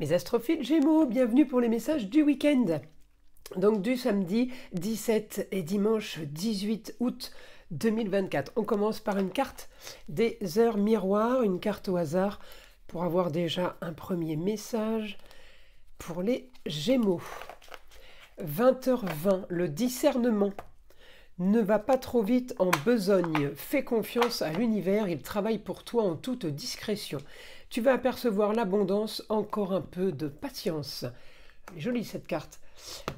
Mes astrophiles Gémeaux, bienvenue pour les messages du week-end. Donc du samedi 17 et dimanche 18 août 2024. On commence par une carte des heures miroirs, une carte au hasard pour avoir déjà un premier message pour les Gémeaux. 20h20, le discernement. Ne va pas trop vite en besogne, fais confiance à l'univers, il travaille pour toi en toute discrétion. Tu vas apercevoir l'abondance, encore un peu de patience. Jolie cette carte.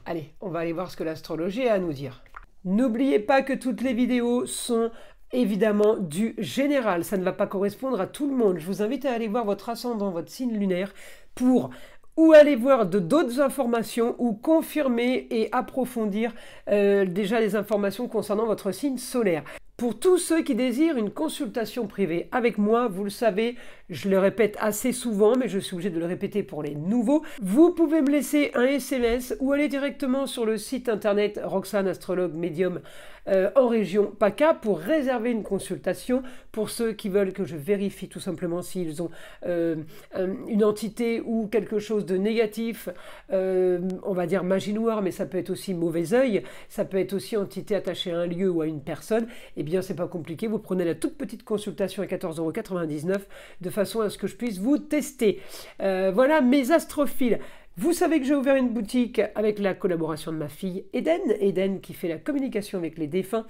Allez, on va aller voir ce que l'astrologie a à nous dire. N'oubliez pas que toutes les vidéos sont évidemment du général, ça ne va pas correspondre à tout le monde. Je vous invite à aller voir votre ascendant, votre signe lunaire pour ou aller voir d'autres informations ou confirmer et approfondir déjà les informations concernant votre signe solaire. Pour tous ceux qui désirent une consultation privée avec moi, vous le savez, je le répète assez souvent, mais je suis obligé de le répéter pour les nouveaux, vous pouvez me laisser un SMS ou aller directement sur le site internet Roxane Astrologue Médium en région PACA pour réserver une consultation pour ceux qui veulent que je vérifie tout simplement s'ils ont une entité ou quelque chose de négatif, on va dire magie noire, mais ça peut être aussi mauvais œil, ça peut être aussi entité attachée à un lieu ou à une personne. Eh bien, c'est pas compliqué, vous prenez la toute petite consultation à 14,99 € de façon à ce que je puisse vous tester. Voilà mes astrophiles. Vous savez que j'ai ouvert une boutique avec la collaboration de ma fille Eden qui fait la communication avec les défunts,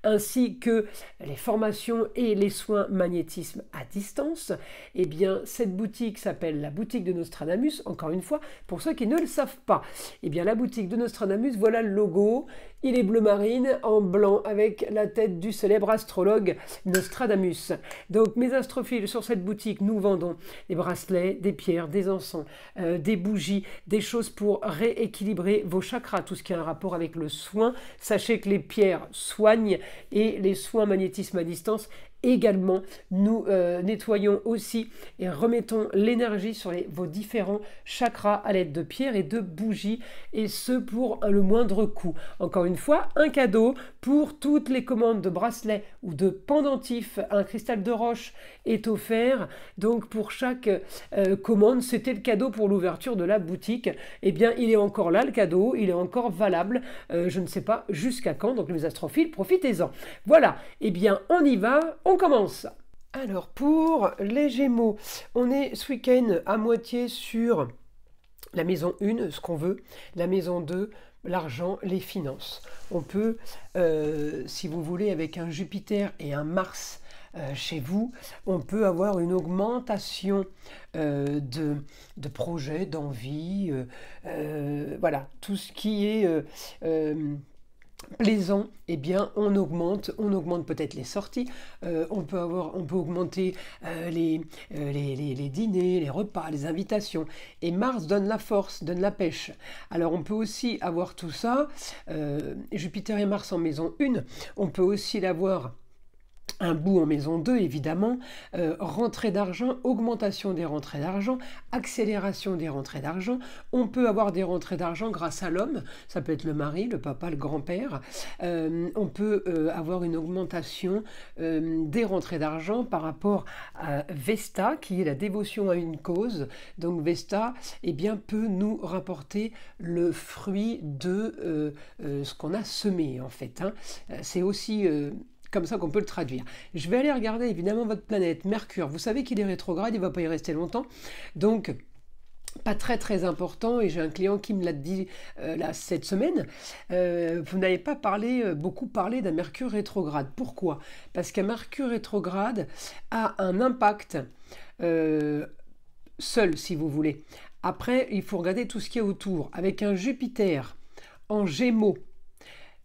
ainsi que les formations et les soins magnétisme à distance. Eh bien, cette boutique s'appelle la boutique de Nostradamus, encore une fois, pour ceux qui ne le savent pas. Eh bien, la boutique de Nostradamus, voilà le logo. Il est bleu marine en blanc avec la tête du célèbre astrologue Nostradamus. Donc, mes astrophiles, sur cette boutique, nous vendons des bracelets, des pierres, des encens, des bougies, des choses pour rééquilibrer vos chakras, tout ce qui a un rapport avec le soin. Sachez que les pierres soignent et les soins magnétisme à distance également. Nous nettoyons aussi et remettons l'énergie sur vos différents chakras à l'aide de pierres et de bougies, et ce pour le moindre coût. Encore une fois, un cadeau pour toutes les commandes de bracelets ou de pendentifs. Un cristal de roche est offert, donc pour chaque commande, c'était le cadeau pour l'ouverture de la boutique. Eh bien, il est encore là le cadeau, il est encore valable, je ne sais pas jusqu'à quand, donc les astrophiles, profitez-en. Voilà, eh bien, on y va. On commence. Alors pour les Gémeaux, on est ce week-end à moitié sur la maison 1, ce qu'on veut, la maison 2, l'argent, les finances. On peut, si vous voulez, avec un Jupiter et un Mars chez vous, on peut avoir une augmentation de projets, d'envie, voilà, tout ce qui est plaisant, eh bien on augmente peut-être les sorties, on peut augmenter les dîners, les repas, les invitations, et Mars donne la force, donne la pêche. Alors on peut aussi avoir tout ça, Jupiter et Mars en maison 1, on peut aussi l'avoir un bout en maison 2, évidemment, rentrée d'argent, augmentation des rentrées d'argent, accélération des rentrées d'argent. On peut avoir des rentrées d'argent grâce à l'homme, ça peut être le mari, le papa, le grand-père. On peut avoir une augmentation des rentrées d'argent par rapport à Vesta, qui est la dévotion à une cause. Donc Vesta, eh bien, peut nous rapporter le fruit de ce qu'on a semé, en fait. Hein. C'est aussi comme ça qu'on peut le traduire. Je vais aller regarder évidemment votre planète, Mercure. Vous savez qu'il est rétrograde, il ne va pas y rester longtemps. Donc, pas très important, et j'ai un client qui me l'a dit là cette semaine. Vous n'avez pas beaucoup parlé d'un Mercure rétrograde. Pourquoi? Parce qu'un Mercure rétrograde a un impact seul, si vous voulez. Après, il faut regarder tout ce qui est autour. Avec un Jupiter en Gémeaux,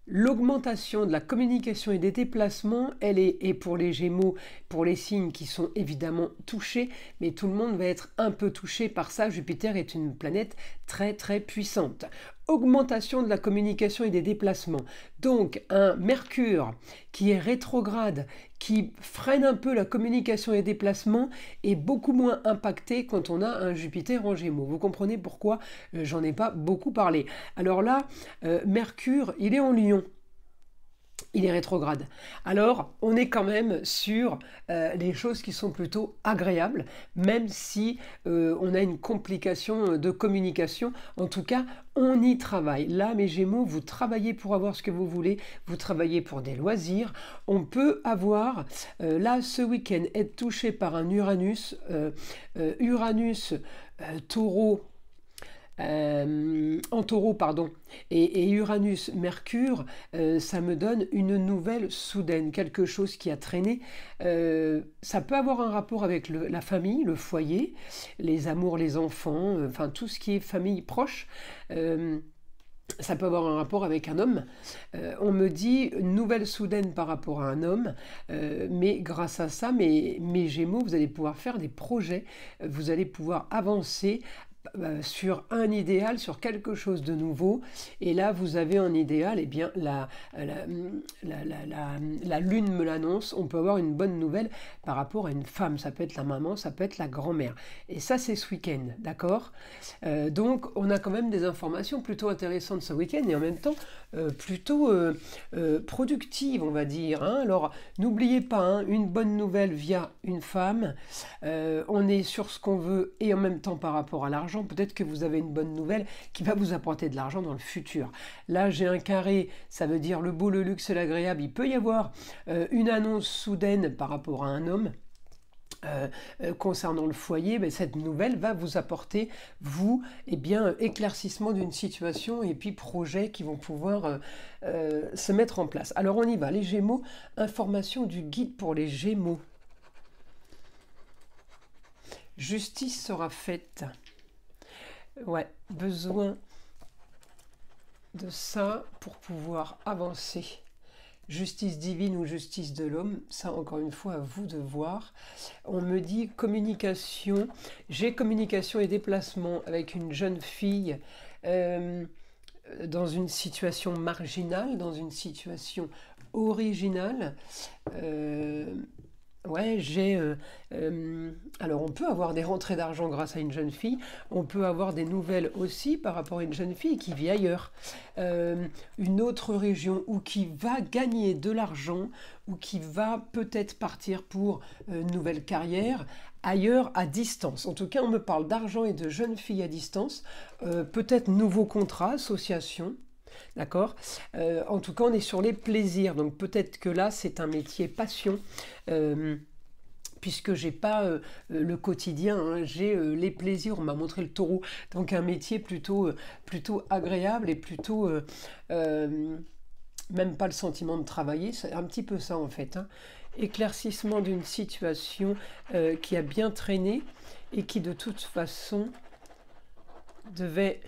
l'augmentation de la communication et des déplacements, elle est pour les Gémeaux, pour les signes qui sont évidemment touchés, mais tout le monde va être un peu touché par ça. Jupiter est une planète très puissante. Augmentation de la communication et des déplacements. Donc un Mercure qui est rétrograde, qui freine un peu la communication et les déplacements, est beaucoup moins impacté quand on a un Jupiter en Gémeaux. Vous comprenez pourquoi j'en ai pas beaucoup parlé. Alors là, Mercure, il est en Lion. il est rétrograde. Alors, on est quand même sur les choses qui sont plutôt agréables, même si on a une complication de communication. En tout cas, on y travaille. Là, mes Gémeaux, vous travaillez pour avoir ce que vous voulez, vous travaillez pour des loisirs. On peut avoir, là, ce week-end, être touché par un Uranus, Taureau, en taureau, pardon, et Uranus, Mercure, ça me donne une nouvelle soudaine, quelque chose qui a traîné. Ça peut avoir un rapport avec la famille, le foyer, les amours, les enfants, enfin tout ce qui est famille proche. Ça peut avoir un rapport avec un homme. On me dit nouvelle soudaine par rapport à un homme, mais grâce à ça, mes Gémeaux, vous allez pouvoir faire des projets, vous allez pouvoir avancer sur un idéal, sur quelque chose de nouveau, et là vous avez un idéal, et bien la lune me l'annonce, on peut avoir une bonne nouvelle par rapport à une femme, ça peut être la maman, ça peut être la grand-mère, et ça c'est ce week-end, d'accord. Donc on a quand même des informations plutôt intéressantes ce week-end, et en même temps plutôt productives, on va dire, hein. Alors n'oubliez pas, hein, une bonne nouvelle via une femme, on est sur ce qu'on veut, et en même temps par rapport à l'argent. Peut-être que vous avez une bonne nouvelle qui va vous apporter de l'argent dans le futur. Là, j'ai un carré, ça veut dire le beau, le luxe et l'agréable. Il peut y avoir une annonce soudaine par rapport à un homme. Concernant le foyer, mais cette nouvelle va vous apporter, vous, éclaircissement d'une situation et puis projets qui vont pouvoir se mettre en place. Alors on y va, les Gémeaux, information du guide pour les Gémeaux. Justice sera faite. Ouais, besoin de ça pour pouvoir avancer. Justice divine ou justice de l'homme, ça encore une fois à vous de voir. On me dit communication, j'ai communication et déplacement avec une jeune fille dans une situation marginale, dans une situation originale. Ouais, alors on peut avoir des rentrées d'argent grâce à une jeune fille, on peut avoir des nouvelles aussi par rapport à une jeune fille qui vit ailleurs, une autre région, ou qui va gagner de l'argent, ou qui va peut-être partir pour une nouvelle carrière ailleurs à distance. En tout cas, on me parle d'argent et de jeune fille à distance, peut-être nouveau contrat, association. D'accord. En tout cas, on est sur les plaisirs. Donc peut-être que là, c'est un métier passion. Puisque j'ai pas le quotidien, hein, j'ai les plaisirs. On m'a montré le taureau. Donc un métier plutôt agréable et plutôt... même pas le sentiment de travailler. C'est un petit peu ça en fait. Hein. Éclaircissement d'une situation qui a bien traîné et qui de toute façon devait...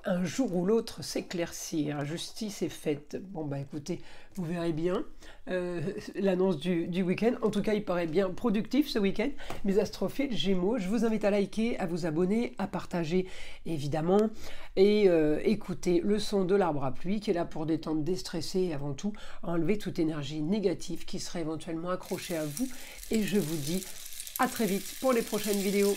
un jour ou l'autre s'éclaircir, justice est faite. Bon bah écoutez, vous verrez bien l'annonce du week-end. En tout cas, il paraît bien productif ce week-end. Mes astrophiles Gémeaux, je vous invite à liker, à vous abonner, à partager évidemment, et écouter le son de l'arbre à pluie qui est là pour détendre, déstresser et avant tout enlever toute énergie négative qui serait éventuellement accrochée à vous. Et je vous dis à très vite pour les prochaines vidéos.